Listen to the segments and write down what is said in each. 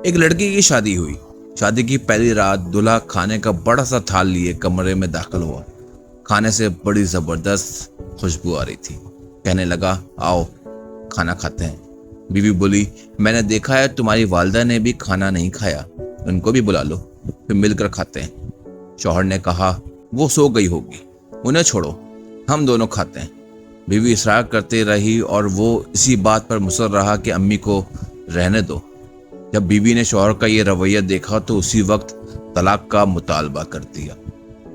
ایک لڑکی کی شادی ہوئی۔ شادی کی پہلی رات دلہا کھانے کا بڑا سا تھال لیے کمرے میں داخل ہوا۔ کھانے سے بڑی زبردست خوشبو آ رہی تھی۔ کہنے لگا آؤ کھانا کھاتے ہیں۔ بیوی بولی میں نے دیکھا ہے تمہاری والدہ نے بھی کھانا نہیں کھایا، ان کو بھی بلا لو پھر مل کر کھاتے ہیں۔ شوہر نے کہا وہ سو گئی ہوگی، انہیں چھوڑو ہم دونوں کھاتے ہیں۔ بیوی اصرار کرتے رہی اور وہ اسی بات پر مصر رہا کہ امی کو رہنے دو۔ جب بیوی نے شوہر کا یہ رویہ دیکھا تو اسی وقت طلاق کا مطالبہ کر دیا۔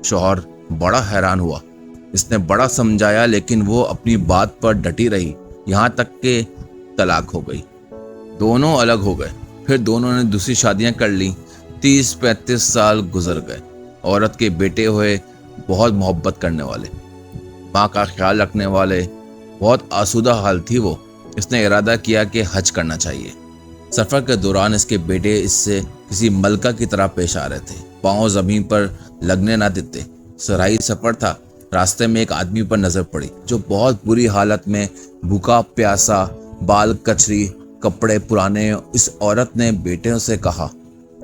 شوہر بڑا حیران ہوا، اس نے بڑا سمجھایا لیکن وہ اپنی بات پر ڈٹی رہی، یہاں تک کہ طلاق ہو گئی۔ دونوں الگ ہو گئے۔ پھر دونوں نے دوسری شادیاں کر لیں۔ 30-35 سال گزر گئے۔ عورت کے بیٹے ہوئے بہت محبت کرنے والے، ماں کا خیال رکھنے والے، بہت آسودہ حال تھی وہ۔ اس نے ارادہ کیا کہ حج کرنا چاہیے۔ سفر کے دوران اس کے بیٹے اس سے کسی ملکہ کی طرح پیش آ رہے تھے، پاؤں زمین پر لگنے نہ دیتے۔ صحرائی سفر تھا۔ راستے میں ایک آدمی پر نظر پڑی جو بہت بری حالت میں بھوکا پیاسا، بال کچری، کپڑے پرانے۔ اس عورت نے بیٹے سے کہا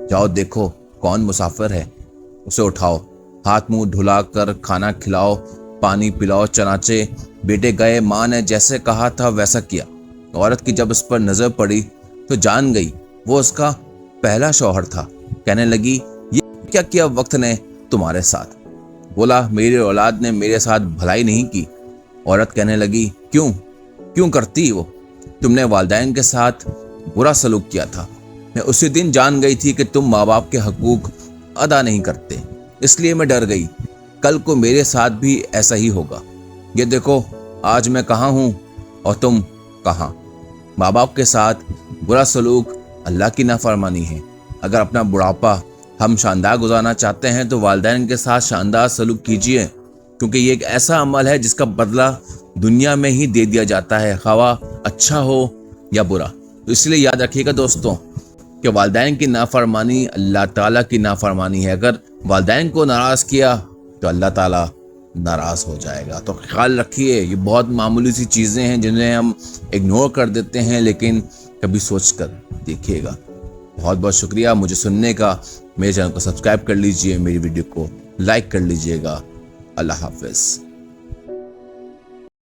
جاؤ دیکھو کون مسافر ہے، اسے اٹھاؤ، ہاتھ منہ دھلا کر کھانا کھلاؤ، پانی پلاؤ۔ چنانچہ بیٹے گئے، ماں نے جیسے کہا تھا ویسا کیا۔ عورت کی جب اس پر نظر پڑی تو جان گئی وہ اس کا پہلا شوہر تھا۔ کہنے لگی یہ کیا کیا وقت نے تمہارے ساتھ؟ بولا میری اولاد نے میرے ساتھ بھلائی نہیں کی۔ عورت کہنے لگی کیوں کرتی وہ؟ تم نے والدین کے ساتھ برا سلوک کیا تھا۔ میں اسی دن جان گئی تھی کہ تم ماں باپ کے حقوق ادا نہیں کرتے، اس لیے میں ڈر گئی کل کو میرے ساتھ بھی ایسا ہی ہوگا۔ یہ دیکھو آج میں کہاں ہوں اور تم کہاں۔ ماں باپ کے ساتھ برا سلوک اللہ کی نافرمانی ہے۔ اگر اپنا بڑھاپا ہم شاندار گزارنا چاہتے ہیں تو والدین کے ساتھ شاندار سلوک کیجیے، کیونکہ یہ ایک ایسا عمل ہے جس کا بدلہ دنیا میں ہی دے دیا جاتا ہے، خواہ اچھا ہو یا برا۔ تو اس لیے یاد رکھیے گا دوستوں کہ والدین کی نافرمانی اللہ تعالیٰ کی نافرمانی ہے۔ اگر والدین کو ناراض کیا تو اللہ تعالیٰ ناراض ہو جائے گا۔ تو خیال رکھیے، یہ بہت معمولی سی چیزیں ہیں جنہیں ہم اگنور کر دیتے ہیں، لیکن کبھی سوچ کر دیکھیے گا۔ بہت بہت شکریہ مجھے سننے کا۔ میرے چینل کو سبسکرائب کر لیجئے، میری ویڈیو کو لائک کر لیجئے گا۔ اللہ حافظ۔